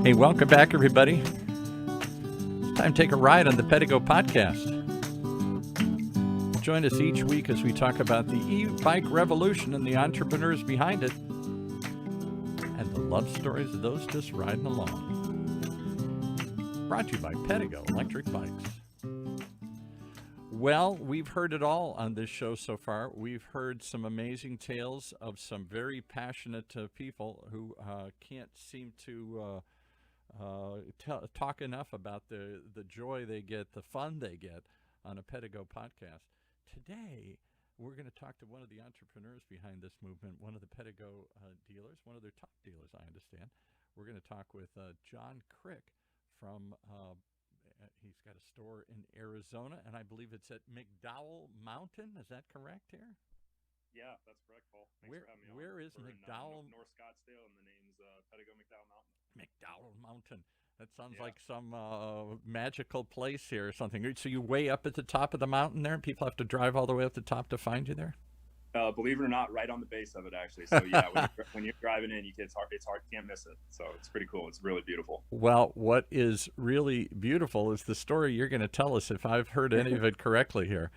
Hey, welcome back, everybody. It's time to take a ride on the Pedego podcast. Join us each week as we talk about the e-bike revolution and the entrepreneurs behind it, and the love stories of those just riding along. Brought to you by Pedego Electric Bikes. Well, we've heard it all on this show so far. We've heard some amazing tales of some very passionate people who can't seem to talk enough about the joy they get, the fun they get on a Pedego podcast. Today, we're going to talk to one of the entrepreneurs behind this movement, one of the Pedego dealers, one of their top dealers, I understand. We're going to talk with Jon Krick from, he's got a store in Arizona, and I believe it's at McDowell Mountain. Is that correct here? Yeah, that's correct, Paul. Thanks for having me on. Where is We're McDowell? In, North Scottsdale, and the name's Pedego McDowell Mountain. McDowell Mountain. That sounds like some magical place here or something. So you way up at the top of the mountain there, and people have to drive all the way up the top to find you there? Believe it or not, right on the base of it, actually. So yeah, when you're driving in, it's hard, can't miss it. So it's pretty cool. It's really beautiful. Well, what is really beautiful is the story you're going to tell us, if I've heard any of it correctly here.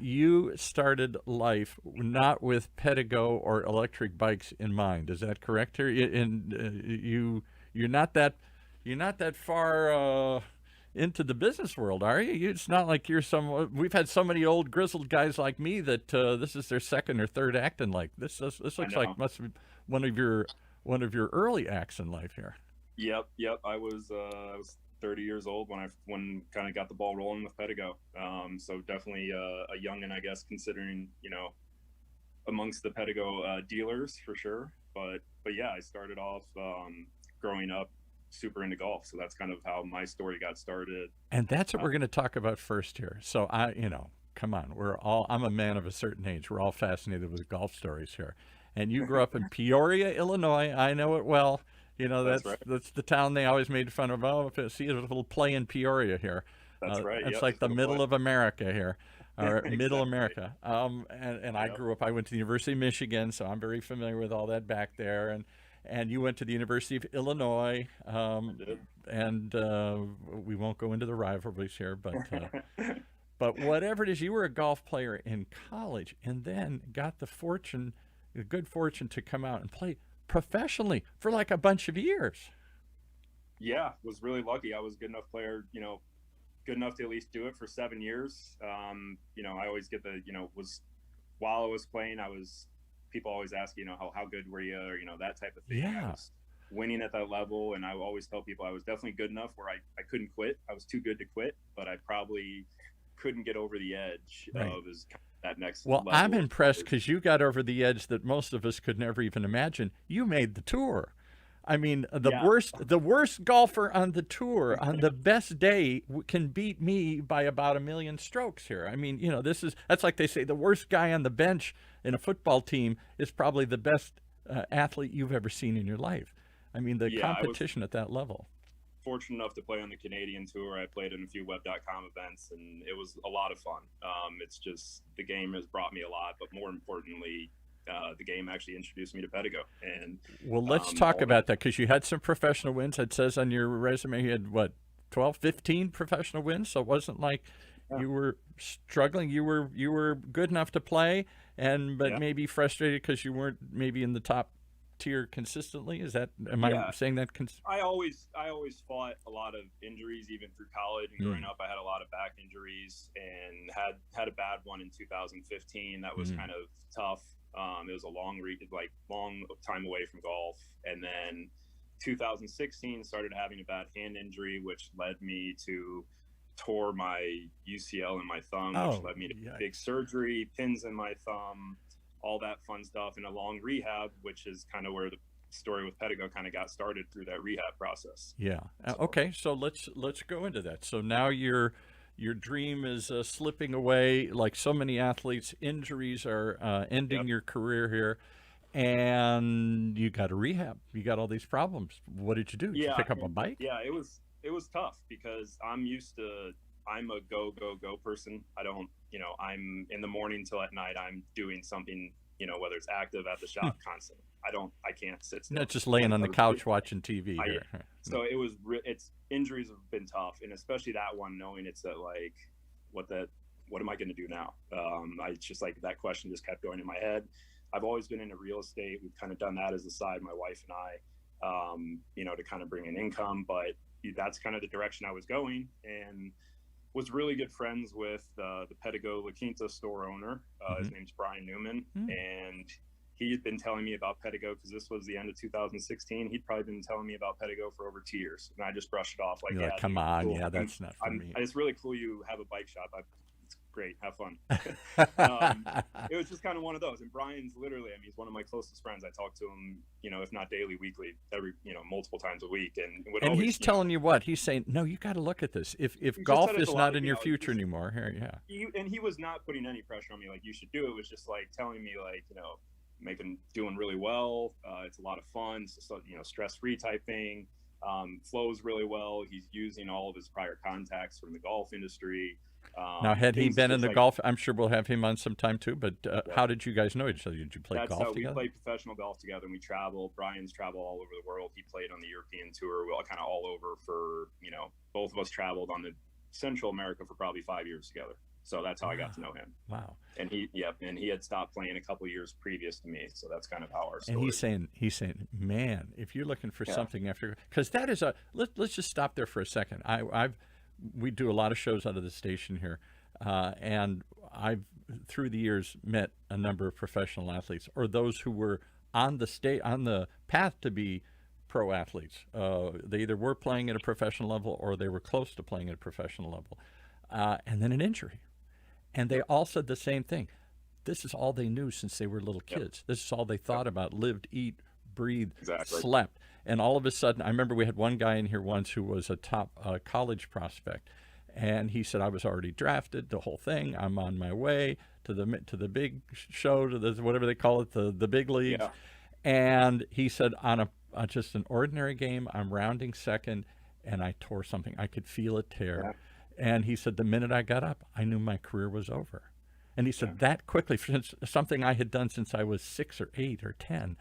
You started life not with Pedego or electric bikes in mind. Is that correct here? You're not that far into the business world, are you? It's not like you're we've had so many old grizzled guys like me that this is their second or third act in life. This looks like must be one of your early acts in life here. Yep. I was 30 years old when kind of got the ball rolling with Pedego. So definitely a youngin', I guess, considering, amongst the Pedego dealers for sure. But yeah, I started off growing up super into golf. So that's kind of how my story got started. And that's what we're going to talk about first here. So come on, I'm a man of a certain age. We're all fascinated with golf stories here. And you grew up in Peoria, Illinois. I know it well. That's right. That's the town they always made fun of. Oh, see a little play in Peoria here. That's right. It's like the middle of America here, or exactly. Middle America. And I grew up. I went to the University of Michigan, so I'm very familiar with all that back there. And you went to the University of Illinois. And we won't go into the rivalries here, but but whatever it is, you were a golf player in college, and then got the good fortune to come out and play professionally for like a bunch of years. Yeah, was really lucky. I was a good enough player, good enough to at least do it for 7 years. I always get while I was playing, people always ask, how good were you, or, that type of thing. Yeah. I was winning at that level, and I always tell people I was definitely good enough where I couldn't quit. I was too good to quit, but I probably couldn't get over the edge of that next level. I'm impressed because you got over the edge that most of us could never even imagine. You made the tour. I mean, the worst golfer on the tour on the best day can beat me by about 1 million strokes here. I mean, that's like they say, the worst guy on the bench in a football team is probably the best athlete you've ever seen in your life. I mean, the competition at that level. Fortunate enough to play on the Canadian tour. I played in a few web.com events, and it was a lot of fun. It's just, the game has brought me a lot, but more importantly, the game actually introduced me to Pedego. And let's talk about that, because you had some professional wins. It says on your resume you had 12, 15 professional wins. So it wasn't like you were struggling. You were good enough to play, but maybe frustrated because you weren't maybe in the top tier consistently. Am I saying that? I always fought a lot of injuries, even through college and growing up. I had a lot of back injuries and had a bad one in 2015. That was kind of tough. It was a long time away from golf. And then 2016 started having a bad hand injury, which led me to tore my UCL in my thumb, which led me to big surgery, pins in my thumb, all that fun stuff, and a long rehab, which is kind of where the story with Pedego kind of got started, through that rehab process. Yeah. Okay. So let's go into that. So now your dream is slipping away, like so many athletes. Injuries are ending your career here, and you got a rehab. You got all these problems. What did you do? Did you pick up a bike? Yeah, it was tough, because I'm a go person. I don't, I'm in the morning till at night, I'm doing something whether it's active at the shop constantly. I can't sit still. Not just laying on the couch watching TV. So it's injuries have been tough, and especially that one, knowing it's that like, what am I going to do now? It's just like that question just kept going in my head. I've always been into real estate. We've kind of done that as a side, my wife and I, to kind of bring in income, but that's kind of the direction I was going, and was really good friends with the Pedego La Quinta store owner. His name's Brian Newman, and he had been telling me about Pedego because this was the end of 2016. He'd probably been telling me about Pedego for over 2 years, and I just brushed it off like, You're like, come on, cool. Yeah, that's not for me. It's really cool you have a bike shop. It's great, have fun. It was just kind of one of those. And Brian's literally, he's one of my closest friends. I talk to him, if not daily, weekly, every multiple times a week. And always, he's telling you what? He's saying, no, you got to look at this. If golf is not in your future anymore, here, and he was not putting any pressure on me like you should do it. It was just like telling me like, doing really well. It's a lot of fun. It's just stress-free type thing. Flows really well. He's using all of his prior contacts from the golf industry. Now, had he been in the golf, I'm sure we'll have him on sometime too, but how did you guys know each other? Did you play golf together? We played professional golf together, and we traveled. Brian's traveled all over the world. He played on the European tour, kind of all over for, both of us traveled on the Central America for probably 5 years together. So that's how I got to know him. Wow. And he had stopped playing a couple years previous to me. So that's kind of how our story. And he's saying, man, if you're looking for something after, because that is let's just stop there for a second. We do a lot of shows out of the station here. And I've, through the years, met a number of professional athletes or those who were on the path to be pro athletes. They either were playing at a professional level or they were close to playing at a professional level. And then an injury. And they all said the same thing. This is all they knew since they were little kids. This is all they thought about, lived, eat, breathed, slept. And all of a sudden, I remember we had one guy in here once who was a top college prospect. And he said, I was already drafted, the whole thing. I'm on my way to the big show, to the, whatever they call it, the big leagues. Yeah. And he said, on just an ordinary game, I'm rounding second, and I tore something. I could feel it tear. Yeah. And he said, the minute I got up, I knew my career was over. And he said, that quickly, since something I had done since I was 6 or 8 or 10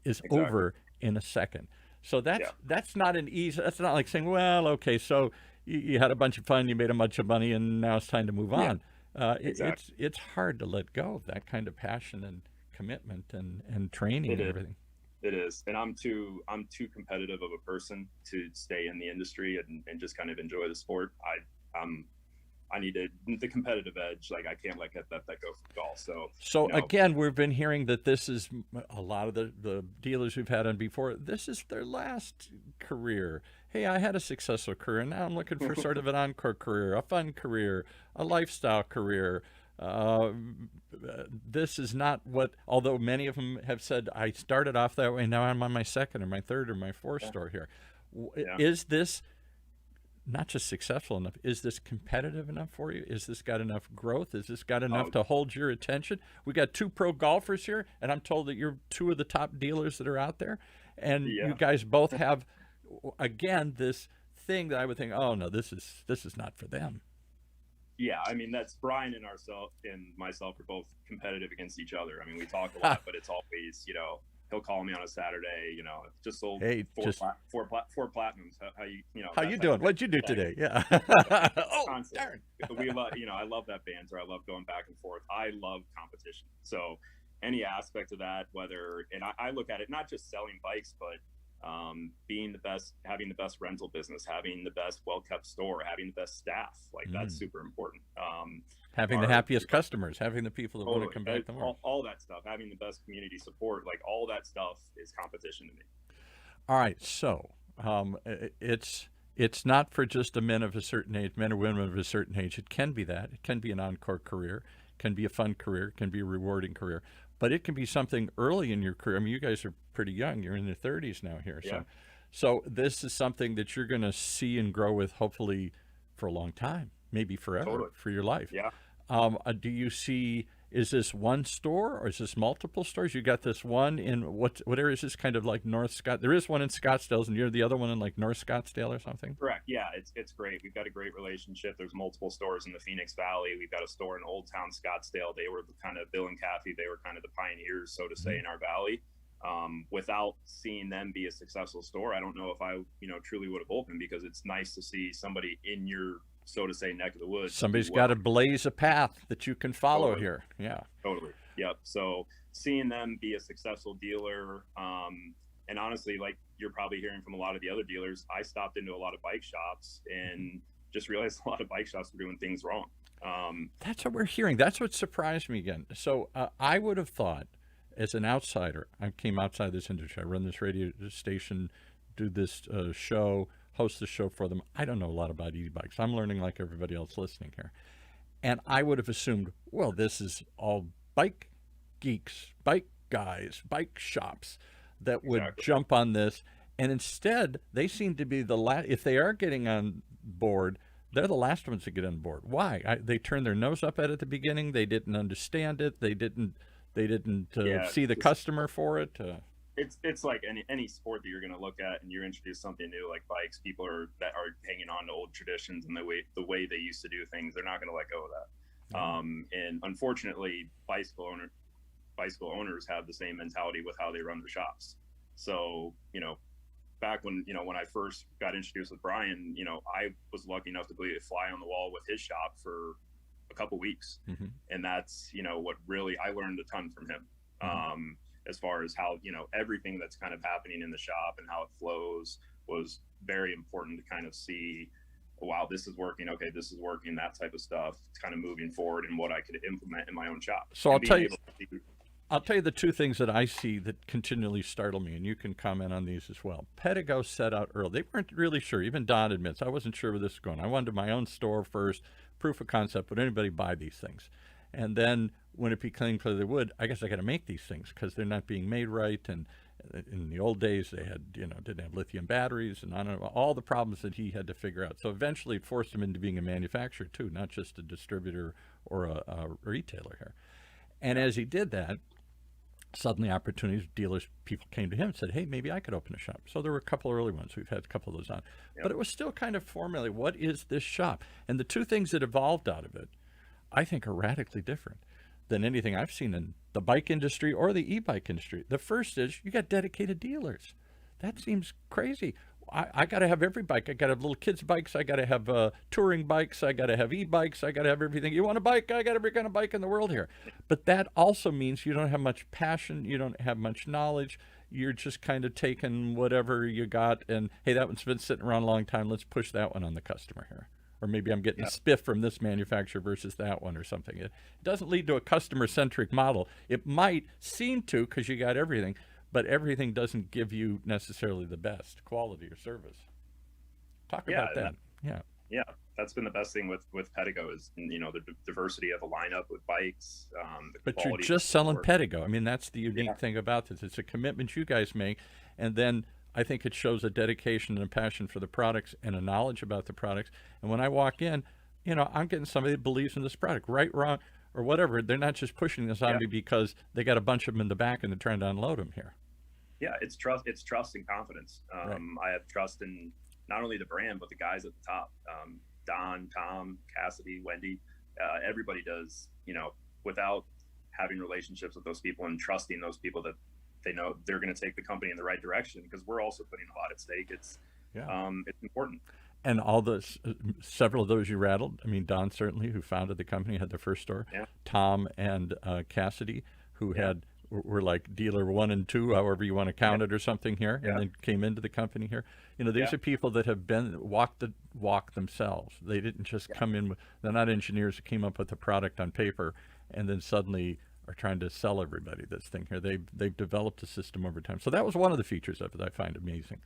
is over in a second. So that's not an easy, that's not like saying, well, okay, so you had a bunch of fun, you made a bunch of money, and now it's time to move on. It's hard to let go of that kind of passion and commitment and training and everything. It is. And I'm too competitive of a person to stay in the industry and just kind of enjoy the sport. I need the competitive edge. Like I can't let that go from golf. So again, we've been hearing that this is a lot of the dealers we've had on before. This is their last career. Hey, I had a successful career, and now I'm looking for sort of an encore career, a fun career, a lifestyle career. This is not what, although many of them have said, I started off that way, now I'm on my second or my third or my fourth store here. Is this not just successful enough, is this competitive enough for you? Is this got enough growth? Is this got enough to hold your attention? We got 2 pro golfers here, and I'm told that you're 2 of the top dealers that are out there. And you guys both have, again, this thing that I would think, oh no, this is not for them. Yeah, that's Brian and myself are both competitive against each other. We talk a lot, but it's always, he'll call me on a Saturday, just sold four platinums. How you doing? What'd you do today? Yeah. Oh, darn. We love, I love that banter. I love going back and forth. I love competition. So any aspect of that, and I look at it, not just selling bikes, but being the best, having the best rental business, having the best well-kept store, having the best staff, that's super important. Having the happiest customers, having the people that want to come back tomorrow. All that stuff, having the best community support, all that stuff is competition to me. All right, so it's not for just the men of a certain age, men or women of a certain age. It can be that. It can be an encore career, can be a fun career, can be a rewarding career. But it can be something early in your career. You guys are pretty young. You're in your 30s now here. Yeah. So this is something that you're going to see and grow with, hopefully, for a long time, maybe forever, for your life. Yeah. Do you see is this one store or is this multiple stores? You got this one in what area is this, kind of like North Scott? There is one in Scottsdale, and you're the other one in like North Scottsdale or something? Correct. Yeah, it's great. We've got a great relationship. There's multiple stores in the Phoenix Valley. We've got a store in Old Town Scottsdale. They were kind of Bill and Kathy. They were kind of the pioneers, so to say, in our valley. Without seeing them be a successful store, I don't know if I, truly would have opened, because it's nice to see somebody in your, so to say, neck of the woods. Somebody's got to blaze a path that you can follow here. Yeah. Totally. Yep. So seeing them be a successful dealer, and honestly, like you're probably hearing from a lot of the other dealers, I stopped into a lot of bike shops and just realized a lot of bike shops were doing things wrong. That's what we're hearing. That's what surprised me again. So I would have thought, as an outsider, I came outside this industry. I run this radio station, do this show, host the show for them. I don't know a lot about e-bikes. I'm learning like everybody else listening here. And I would have assumed, well, this is all bike geeks, bike guys, bike shops that would jump on this. And instead, they seem to be the last. If they are getting on board, they're the last ones to get on board. Why? They turned their nose up at the beginning. They didn't understand it. They didn't see the customer for it. It's like any sport that you're going to look at, and you introduce something new like bikes. People that are hanging on to old traditions and the way they used to do things. They're not going to let go of that. And unfortunately, bicycle owners have the same mentality with how they run their shops. So back when I first got introduced with Brian, I was lucky enough to be a fly on the wall with his shop for a couple weeks, and that's what really I learned a ton from him. As far as how everything that's kind of happening in the shop and how it flows was very important to kind of see, wow, this is working, okay, this is working, that type of stuff. It's kind of moving forward and what I could implement in my own shop. So I'll tell you the two things that I see that continually startle me, and you can comment on these as well. Pedego set out early. They weren't really sure. Even Don admits, I wasn't sure where this was going. I wanted my own store first, proof of concept. Would anybody buy these things? And then when it became clear they would, I guess I got to make these things because they're not being made right. And in the old days, they had, didn't have lithium batteries and I don't know, all the problems that he had to figure out. So eventually it forced him into being a manufacturer too, not just a distributor or a retailer here. And as he did that, suddenly opportunities, dealers, people came to him and said, hey, maybe I could open a shop. So there were a couple of early ones. We've had a couple of those on. But it was still kind of formulating, what is this shop? And the two things that evolved out of it, I think, are radically different than anything I've seen in the bike industry or the e-bike industry. The first is you got dedicated dealers. That seems crazy. I got to have every bike. I got to have little kids' bikes. I got to have touring bikes. I got to have e-bikes. I got to have everything. You want a bike? I got every kind of bike in the world here. But that also means you don't have much passion. You don't have much knowledge. You're just kind of taking whatever you got and, hey, that one's been sitting around a long time. Let's push that one on the customer here. Or maybe I'm getting a spiff from this manufacturer versus that one or something. It doesn't lead to a customer-centric model. It might seem to because you got everything, but everything doesn't give you necessarily the best quality or service. Talk about that. Yeah, that's been the best thing with Pedego is, the diversity of a lineup with bikes. But you're just selling Pedego. I mean, that's the unique thing about this. It's a commitment you guys make, and then I think it shows a dedication and a passion for the products and a knowledge about the products. And when I walk in, I'm getting somebody that believes in this product, right, wrong, or whatever. They're not just pushing this on me because they got a bunch of them in the back and they're trying to unload them here. Yeah, it's trust and confidence. I have trust in not only the brand, but the guys at the top. Don, Tom, Cassidy, Wendy, everybody does, without having relationships with those people and trusting those people that they know they're going to take the company in the right direction, because we're also putting a lot at stake. It's important. And all those, several of those you rattled. I mean, Don certainly, who founded the company, had the first store. Yeah. Tom and Cassidy, who were like dealer 1 and 2, however you want to count it or something here, and then came into the company here. These are people that have walked the walk themselves. They didn't just come in they're not engineers who came up with a product on paper and then suddenly are trying to sell everybody this thing here. They've developed a system over time. So that was one of the features of it I find amazing.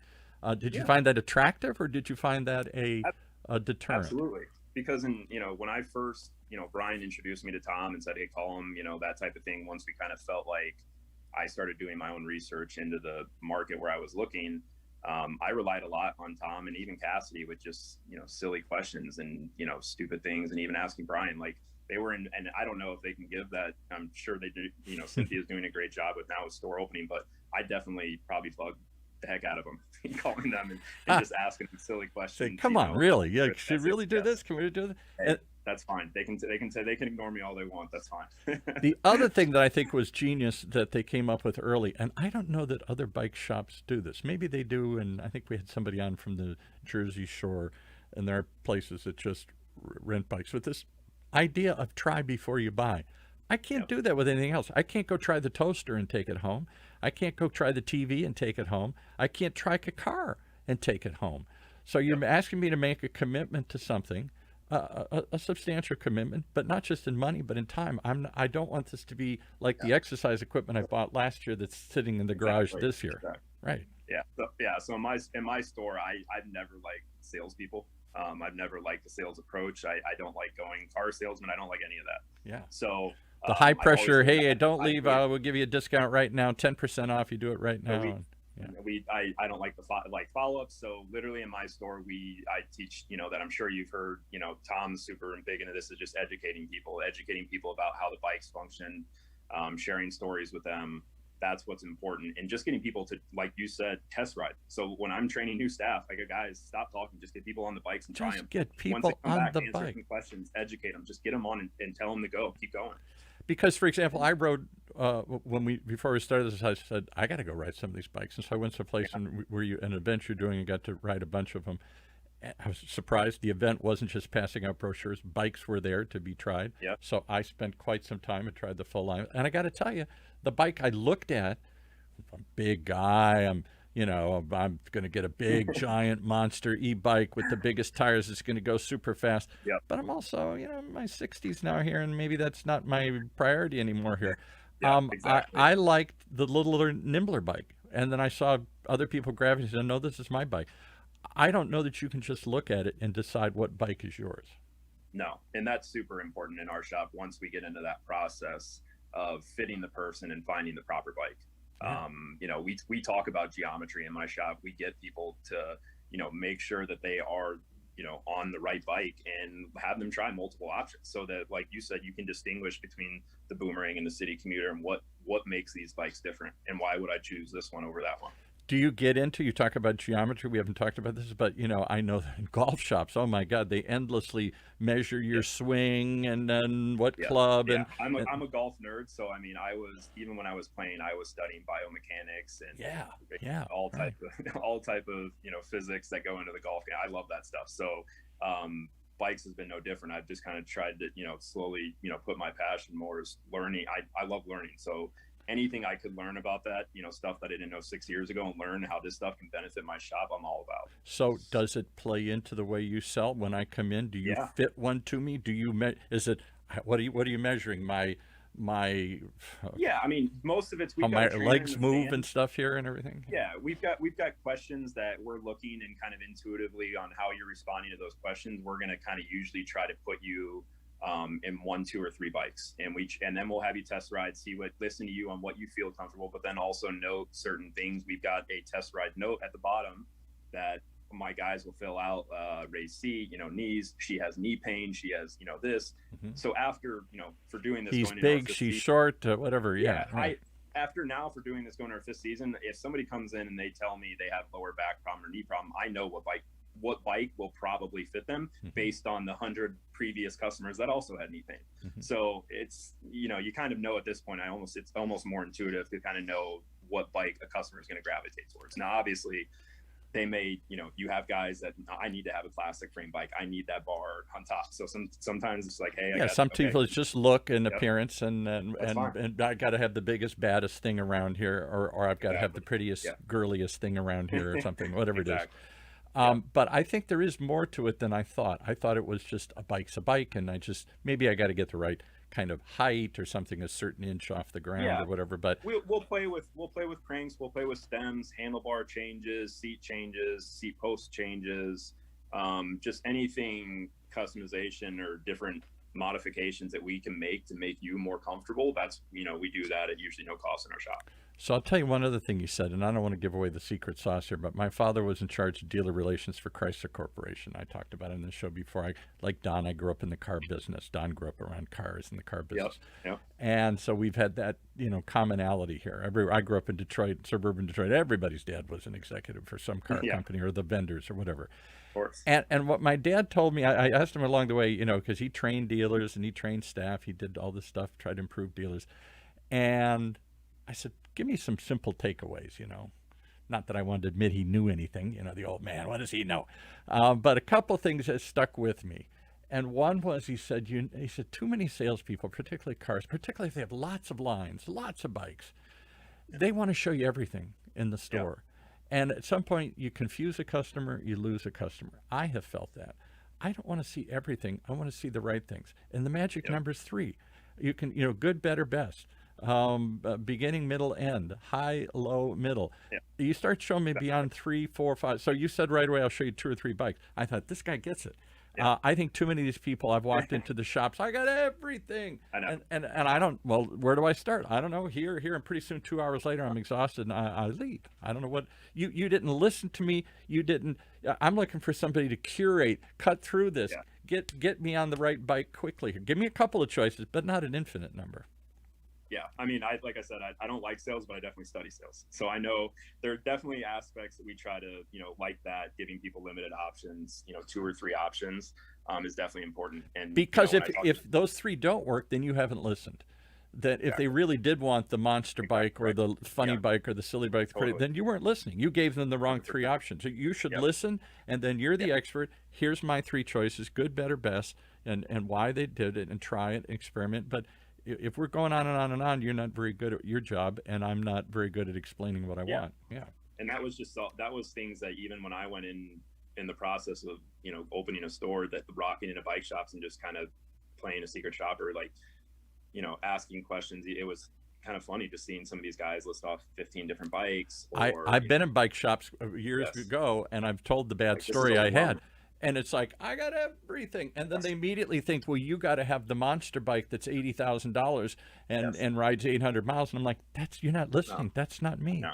Did you find that attractive, or did you find that a deterrent? Absolutely. Because when I first, Brian introduced me to Tom and said, hey, call him, that type of thing. Once we kind of felt like I started doing my own research into the market where I was looking, I relied a lot on Tom and even Cassidy with just, silly questions and, stupid things, and even asking Brian, like, they were in, and I don't know if they can give that. I'm sure they do. You know, Cynthia's doing a great job with now with store opening, but I definitely probably bug the heck out of them, calling them and just asking them silly questions. Say, come on, really? Yeah, should really do this? Can we do this? Hey, that's fine. They can say they can ignore me all they want. That's fine. The other thing that I think was genius that they came up with early, and I don't know that other bike shops do this. Maybe they do, and I think we had somebody on from the Jersey Shore, and there are places that just rent bikes with this idea of try before you buy. I can't do that with anything else. I can't go try the toaster and take it home. I can't go try the TV and take it home. I can't try a car and take it home. So you're asking me to make a commitment to something, a substantial commitment, but not just in money, but in time. I don't want this to be like the exercise equipment I bought last year that's sitting in the garage this year. Right. Yeah. So in my store, I've never liked salespeople. I've never liked the sales approach. I don't like going car salesman. I don't like any of that. Yeah. So the high pressure, hey, don't leave. We'll give you a discount right now, 10% off. You do it right now. I don't like the follow-ups. So literally in my store, I teach, you know, that I'm sure you've heard, you know, Tom's super big into this, is just educating people about how the bikes function, sharing stories with them. That's what's important. And just getting people to, like you said, test ride. So when I'm training new staff, I go, guys, stop talking. Just get people on the bikes and try them. Just get people on the bike. Answer some questions, educate them. Just get them on and tell them to go. Keep going. Because, for example, I rode before we started this. I said I got to go ride some of these bikes, and so I went to a place where an event you're doing and got to ride a bunch of them. I was surprised the event wasn't just passing out brochures; bikes were there to be tried. Yep. So I spent quite some time and tried the full line. And I got to tell you, the bike I looked at, I'm a big guy. I'm going to get a big giant monster e-bike with the biggest tires. It's going to go super fast. Yep. But I'm also, in my 60s now here, and maybe that's not my priority anymore here. Exactly. I liked the littler, nimbler bike. And then I saw other people gravitate and no, this is my bike. I don't know that you can just look at it and decide what bike is yours. No, and that's super important in our shop once we get into that process of fitting the person and finding the proper bike. Yeah. We talk about geometry in my shop. We get people to, make sure that they are, on the right bike and have them try multiple options so that, like you said, you can distinguish between the Boomerang and the City Commuter and what makes these bikes different and why would I choose this one over that one. Do you get into, you talk about geometry, we haven't talked about this, but, I know that in golf shops, oh my God, they endlessly measure your swing and then what club. Yeah. I'm a golf nerd. So, even when I was playing, I was studying biomechanics and all type of, physics that go into the golf game. I love that stuff. So, bikes has been no different. I've just kind of tried to, slowly, put my passion more as learning. I love learning. So, anything I could learn about that, stuff that I didn't know 6 years ago and learn how this stuff can benefit my shop, I'm all about. So does it play into the way you sell? When I come in, do you fit one to me? Do you, what are you measuring? My most of it's, how my legs move and stuff here and everything. Yeah. We've got questions that we're looking and kind of intuitively on how you're responding to those questions. We're going to kind of usually try to put you in 1, 2, or 3 bikes, and then we'll have you test ride, listen to you on what you feel comfortable, but then also note certain things. We've got a test ride note at the bottom that my guys will fill out. Raised C, knees. She has knee pain. She has, this. Mm-hmm. So after, for doing this, he's big, she's short, whatever. Yeah. Right. After for doing this, going to our 5th season, if somebody comes in and they tell me they have lower back problem or knee problem, I know what bike will probably fit them based on the 100 previous customers that also had knee pain. Mm-hmm. So it's, you kind of know at this point, it's almost more intuitive to kind of know what bike a customer is going to gravitate towards. Now, obviously they may, you have guys that I need to have a plastic frame bike. I need that bar on top. So sometimes it's like, hey, some people it's just look and appearance and I got to have the biggest, baddest thing around here, or I've got to have the prettiest, girliest thing around here or something, whatever it is. But I think there is more to it than I thought. I thought it was just a bike's a bike, and maybe I got to get the right kind of height or something, a certain inch off the ground or whatever. But we'll play with cranks, we'll play with stems, handlebar changes, seat post changes, just anything customization or different modifications that we can make to make you more comfortable. That's we do that at usually no cost in our shop. So I'll tell you one other thing you said, and I don't want to give away the secret sauce here, but my father was in charge of dealer relations for Chrysler Corporation. I talked about it in the show before. Like Don, I grew up in the car business. Don grew up around cars in the car business. Yep. And so we've had that, commonality here. I grew up in Detroit, suburban Detroit. Everybody's dad was an executive for some car company or the vendors or whatever. Of course. And what my dad told me, I asked him along the way, because he trained dealers and he trained staff. He did all this stuff, tried to improve dealers. And I said, give me some simple takeaways, Not that I wanted to admit he knew anything, the old man, what does he know? But a couple things that stuck with me. And one was, he said, too many salespeople, particularly cars, particularly if they have lots of lines, lots of bikes, they want to show you everything in the store. And at some point, you confuse a customer, you lose a customer. I have felt that. I don't want to see everything. I want to see the right things. And the magic number is 3. You can, good, better, best. Beginning, middle, end, high, low, middle. You start showing me beyond 3, 4, 5. So you said right away, I'll show you 2 or 3 bikes. I thought, this guy gets it. I think too many of these people, I've walked into the shops, I got everything. I know. And I don't, well, where do I start? I don't know, here, and pretty soon 2 hours later, I'm exhausted and I leave. I don't know what, you didn't listen to me. You didn't, I'm looking for somebody to curate, cut through this, get me on the right bike quickly. Give me a couple of choices, but not an infinite number. Yeah, I mean, like I said, I don't like sales, but I definitely study sales. So I know there are definitely aspects that we try to, like that, giving people limited options, 2 or 3 options is definitely important. And because if those 3 don't work, then you haven't listened. That if they really did want the monster bike or the funny bike or the silly bike, then you weren't listening. You gave them the wrong 3 options. So you should listen, and then you're the expert. Here's my 3 choices: good, better, best, and why they did it, and try it, experiment. But if we're going on and on and on, you're not very good at your job, and I'm not very good at explaining what I want. Yeah. And that was things that even when I went in the process of, opening a store, that rocking into bike shops and just kind of playing a secret shopper, like, asking questions. It was kind of funny just seeing some of these guys list off 15 different bikes. I've been in bike shops years ago, and I've told the bad story I had. And it's like, I got everything. And then they immediately think, well, you got to have the monster bike that's $80,000 and rides 800 miles. And I'm like, you're not listening. That's not me. No.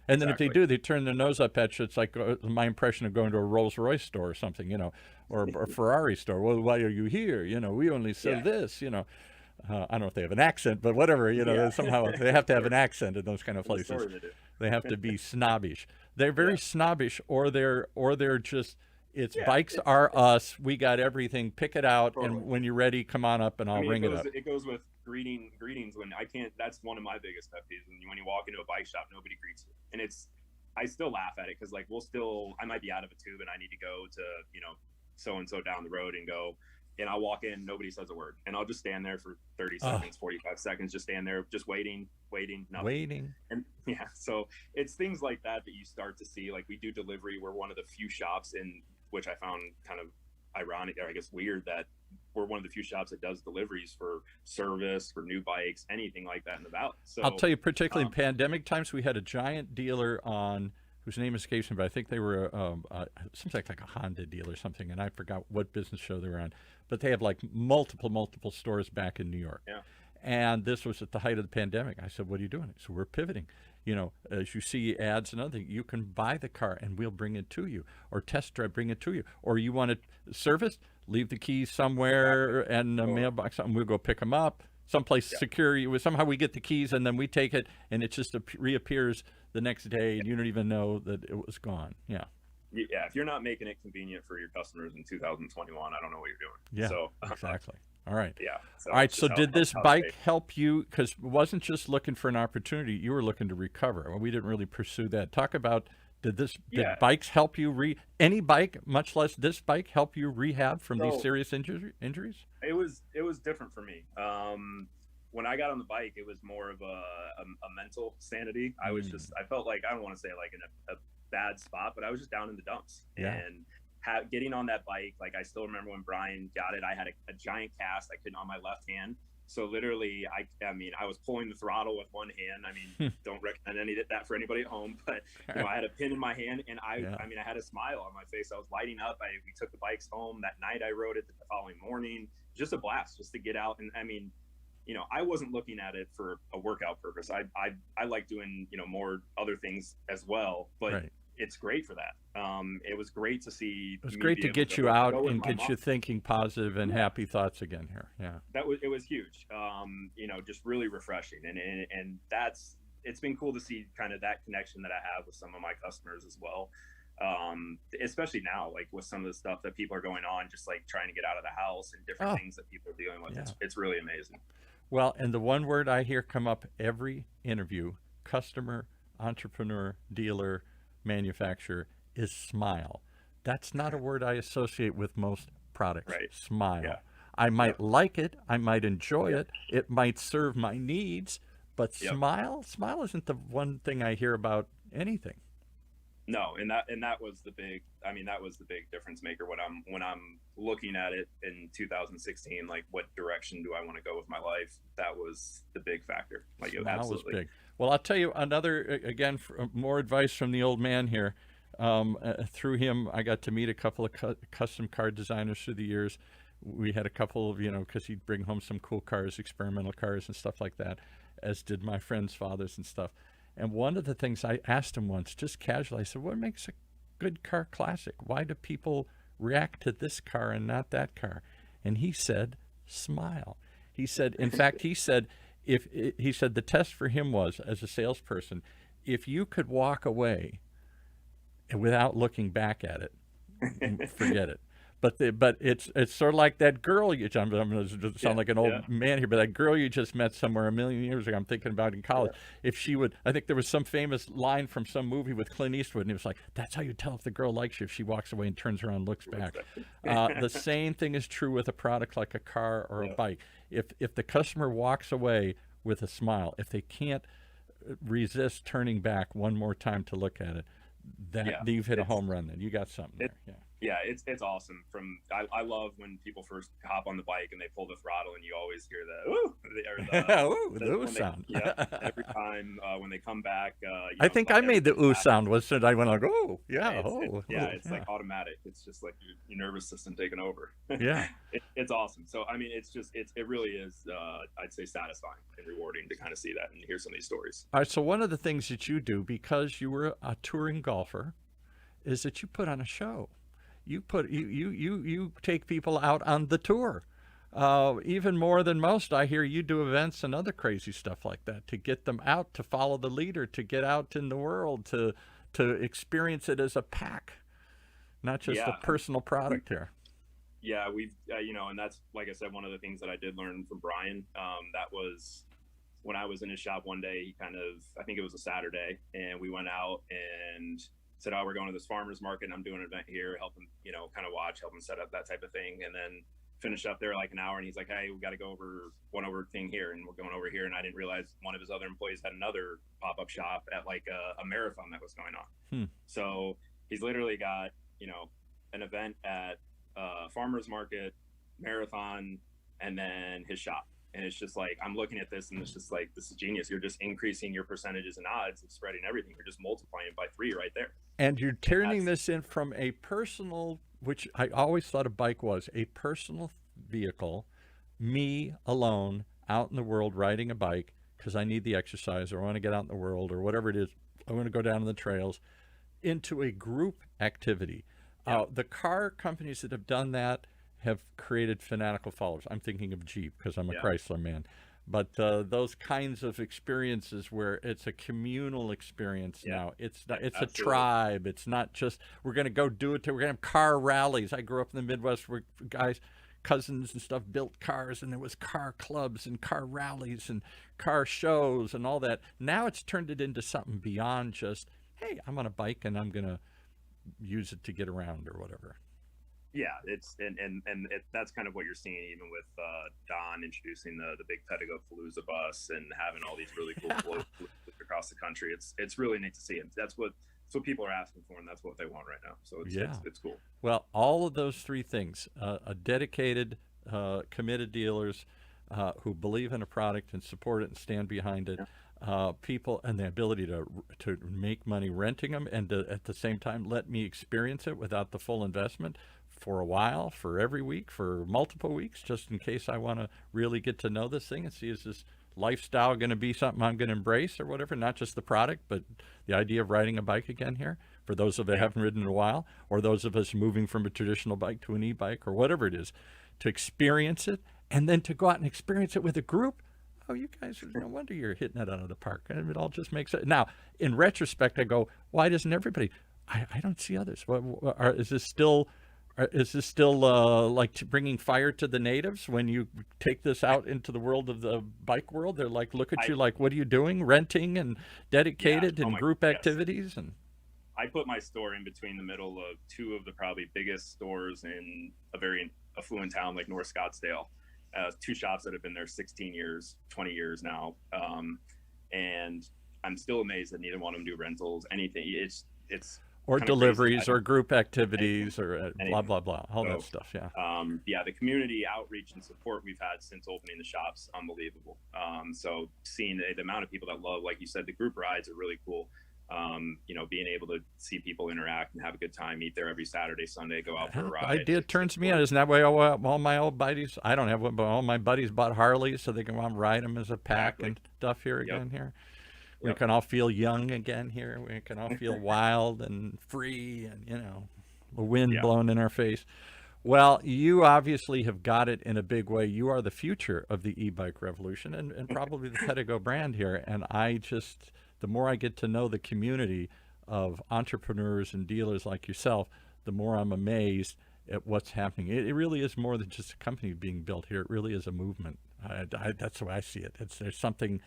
And then if they do, they turn their nose up at you. It's like my impression of going to a Rolls Royce store or something, or a Ferrari store. Well, why are you here? We only sell this, I don't know if they have an accent, but whatever, somehow they have to have an accent in those kind of places. They have to be snobbish. They're very snobbish, or they're just, bikes are us. We got everything. Pick it out, and when you're ready, come on up, and I'll ring it up. It goes with greetings. When I can't. That's one of my biggest pet peeves. When you walk into a bike shop, nobody greets you, and I still laugh at it because I might be out of a tube and I need to go to so and so down the road and go. And I'll walk in, nobody says a word, and I'll just stand there for 30 seconds, 45 seconds, just stand there, just waiting, nothing. And so it's things like that you start to see. Like, we do delivery. We're one of the few shops in which I found kind of ironic, or I guess weird, that we're one of the few shops that does deliveries for service, for new bikes, anything like that in the Valley. So I'll tell you, particularly in pandemic times, we had a giant dealer on, whose name escapes me, but I think they were something like a Honda deal or something, and I forgot what business show they were on. But they have like multiple stores back in New York. Yeah. And this was at the height of the pandemic. I said, what are you doing? So we're pivoting. As you see ads and other things, you can buy the car and we'll bring it to you, or test drive, bring it to you, or you want it serviced, leave the keys somewhere and a mailbox, and we'll go pick them up. Someplace secure. Somehow we get the keys and then we take it, and it just reappears the next day, and you don't even know that it was gone. Yeah. Yeah, if you're not making it convenient for your customers in 2021, I don't know what you're doing. Yeah, so, exactly. All right. Yeah. All right. So did this bike help you? Because it wasn't just looking for an opportunity. You were looking to recover. Well, we didn't really pursue that. Talk about, did bikes help you any bike, much less this bike, help you rehab from these serious injuries? It was different for me. When I got on the bike, it was more of a mental sanity. I was I felt like, I don't want to say like in a bad spot, but I was just down in the dumps. And getting on that bike, like, I still remember when Brian got it, I had a giant cast I couldn't on my left hand. So literally, I was pulling the throttle with one hand. I mean, don't recommend any of that for anybody at home, but I had a pin in my hand, and I had a smile on my face. I was lighting up. We took the bikes home that night. I rode it the following morning. Just a blast, just to get out. And I wasn't looking at it for a workout purpose. I like doing, more other things as well, but Right. it's great for that. It was great to see. It was me great be to able get you go out with and my get mom. you thinking positive and Yeah. happy thoughts again here. Yeah. It was huge. Just really refreshing. And it's been cool to see kind of that connection that I have with some of my customers as well. Especially now, like with some of the stuff that people are going on, just like trying to get out of the house and different things that people are dealing with. Yeah. It's really amazing. Well, and the one word I hear come up every interview, customer, entrepreneur, dealer, manufacturer, is smile. That's not a word I associate with most products. Right. Smile. Yeah. I might like it. I might enjoy Yeah. it. It might serve my needs, but Yep. smile isn't the one thing I hear about anything. No, and that was the big. I mean, that was the big difference maker when I'm looking at it in 2016. Like, what direction do I want to go with my life? That was the big factor. Like, Smile absolutely. was big. Well, I'll tell you another, again, more advice from the old man here. Through him, I got to meet a couple of custom car designers through the years. We had a couple of, because he'd bring home some cool cars, experimental cars and stuff like that, as did my friends' fathers and stuff. And one of the things I asked him once, just casually, I said, what makes a good car classic? Why do people react to this car and not that car? And he said, smile. He said, in fact, he said the test for him was, as a salesperson, if you could walk away without looking back at it, forget it. But it's sort of like that girl I'm going to sound like an old man here, but that girl you just met somewhere a million years ago, I'm thinking about in college. If she would, I think there was some famous line from some movie with Clint Eastwood, and it was like, that's how you tell if the girl likes you, if she walks away and turns around and looks back. The same thing is true with a product like a car or a bike. If the customer walks away with a smile, if they can't resist turning back one more time to look at it, you've hit a home run. Then you got something there. Yeah, it's awesome. I love when people first hop on the bike and they pull the throttle, and you always hear the ooh sound. Every time when they come back. I think I made the ooh sound. Wasn't I went like, oh yeah, it's like automatic. It's just like your nervous system taking over. Yeah, it's awesome. So I mean, it really is. I'd say satisfying and rewarding to kind of see that and hear some of these stories. All right. So one of the things that you do, because you were a touring golfer, is that you put on a show. You take people out on the tour, even more than most. I hear you do events and other crazy stuff like that to get them out, to follow the leader, to get out in the world, to experience it as a pack, not just a personal product here. Yeah, we've and that's, like I said, one of the things that I did learn from Brian. That was when I was in his shop one day. He I think it was a Saturday, and we went out and said, oh, we're going to this farmer's market, and I'm doing an event here, help him, kind of help him set up, that type of thing. And then finish up there like an hour, and he's like, hey, we got to go over one thing here, and we're going over here. And I didn't realize one of his other employees had another pop-up shop at like a marathon that was going on. So he's literally got, an event at farmer's market, marathon, and then his shop. And it's just like, I'm looking at this and it's just like, this is genius. You're just increasing your percentages and odds of spreading everything. You're just multiplying it by 3 right there. And you're turning this in from a personal, which I always thought a bike was, a personal vehicle, me alone out in the world riding a bike because I need the exercise, or I want to get out in the world, or whatever it is. I want to go down the trails, into a group activity. The car companies that have done that have created fanatical followers. I'm thinking of Jeep because I'm a Chrysler man. But those kinds of experiences where it's a communal experience now. It's not, it's Absolutely. A tribe. It's not just, we're going to go do it. We're going to have car rallies. I grew up in the Midwest where cousins and stuff built cars, and there was car clubs and car rallies and car shows and all that. Now it's turned it into something beyond just, hey, I'm on a bike and I'm going to use it to get around or whatever. Yeah, it's that's kind of what you're seeing even with Don introducing the big Pedego Palooza bus and having all these really cool floats across the country. It's really neat to see, and that's what people are asking for, and that's what they want right now. So it's cool. Well, all of those three things: a dedicated, committed dealers who believe in a product and support it and stand behind it. People and the ability to make money renting them, and to, at the same time, let me experience it without the full investment. for a while, for every week, for multiple weeks, just in case I want to really get to know this thing and see, is this lifestyle going to be something I'm going to embrace or whatever, not just the product, but the idea of riding a bike again here for those of us who haven't ridden in a while, or those of us moving from a traditional bike to an e-bike or whatever it is, to experience it and then to go out and experience it with a group. Oh, you guys, no wonder you're hitting it out of the park. And it all just makes it. Now, in retrospect, I go, why doesn't everybody? I don't see others. Is this still like bringing fire to the natives when you take this out into the world of the bike world? They're like, look at you like, what are you doing? Renting and dedicated and group activities? And I put my store in between the middle of two of the probably biggest stores in a very affluent town like North Scottsdale. Two shops that have been there 16 years, 20 years now. And I'm still amazed that neither one of them do rentals, anything. It's or deliveries or group activities or blah, blah, blah, all that stuff. Yeah. The community outreach and support we've had since opening the shops, unbelievable. So seeing the amount of people that love, like you said, the group rides are really cool. Being able to see people interact and have a good time, meet there every Saturday, Sunday, go out for a ride. It turns me on. Isn't that way all my old buddies, I don't have one, but all my buddies bought Harleys so they can go out and ride them as a pack and stuff here again here. We can all feel young again here. We can all feel wild and free and, the wind blowing in our face. Well, you obviously have got it in a big way. You are the future of the e-bike revolution and probably the Pedego brand here. And the more I get to know the community of entrepreneurs and dealers like yourself, the more I'm amazed at what's happening. It really is more than just a company being built here. It really is a movement. That's the way I see it. There's something...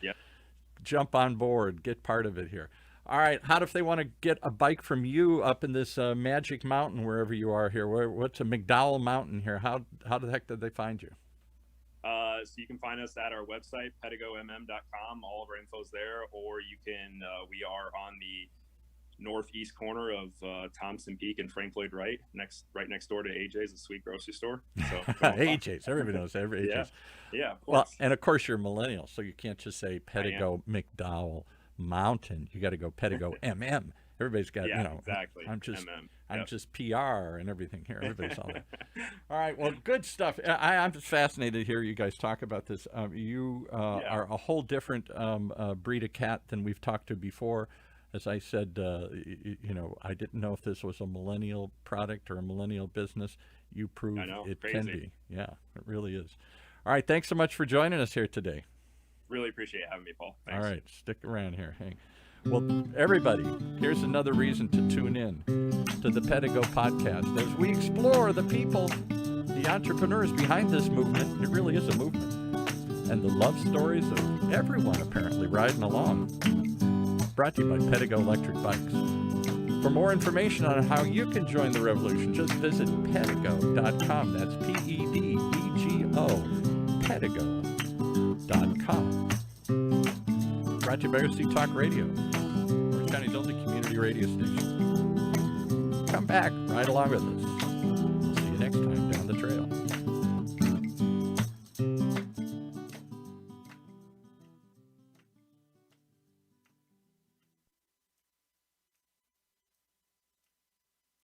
Jump on board, get part of it here. All right, if they want to get a bike from you up in this magic mountain, wherever you are here, what's a McDowell Mountain here? How the heck did they find you? So you can find us at our website, pedegomm.com. All of our info's there, or you can, we are on the northeast corner of Thompson Peak and Frank Lloyd Wright, right next door to AJ's, a sweet grocery store. So AJ's, everybody knows every AJ's. Yeah, of course. Well, and of course you're a millennial, so you can't just say Pedego McDowell Mountain. You got to go Pedego MM. Everybody's got, exactly. I'm just PR and everything here. Everybody's all that. All right, well, good stuff. I'm just fascinated to hear you guys talk about this. You are a whole different breed of cat than we've talked to before. As I said, I didn't know if this was a millennial product or a millennial business. You proved it can be. Yeah, it really is. All right, thanks so much for joining us here today. Really appreciate having me, Paul. Thanks. All right, stick around here. Hey. Well, everybody, here's another reason to tune in to the Pedego podcast as we explore the people, the entrepreneurs behind this movement. It really is a movement. And the love stories of everyone apparently riding along. Brought to you by Pedego Electric Bikes. For more information on how you can join the revolution, just visit pedego.com. That's P-E-D-E-G-O, pedego.com. Brought to you by OC Talk Radio, Orange County's only community radio station. Come back, ride along with us. We'll see you next time down the trail.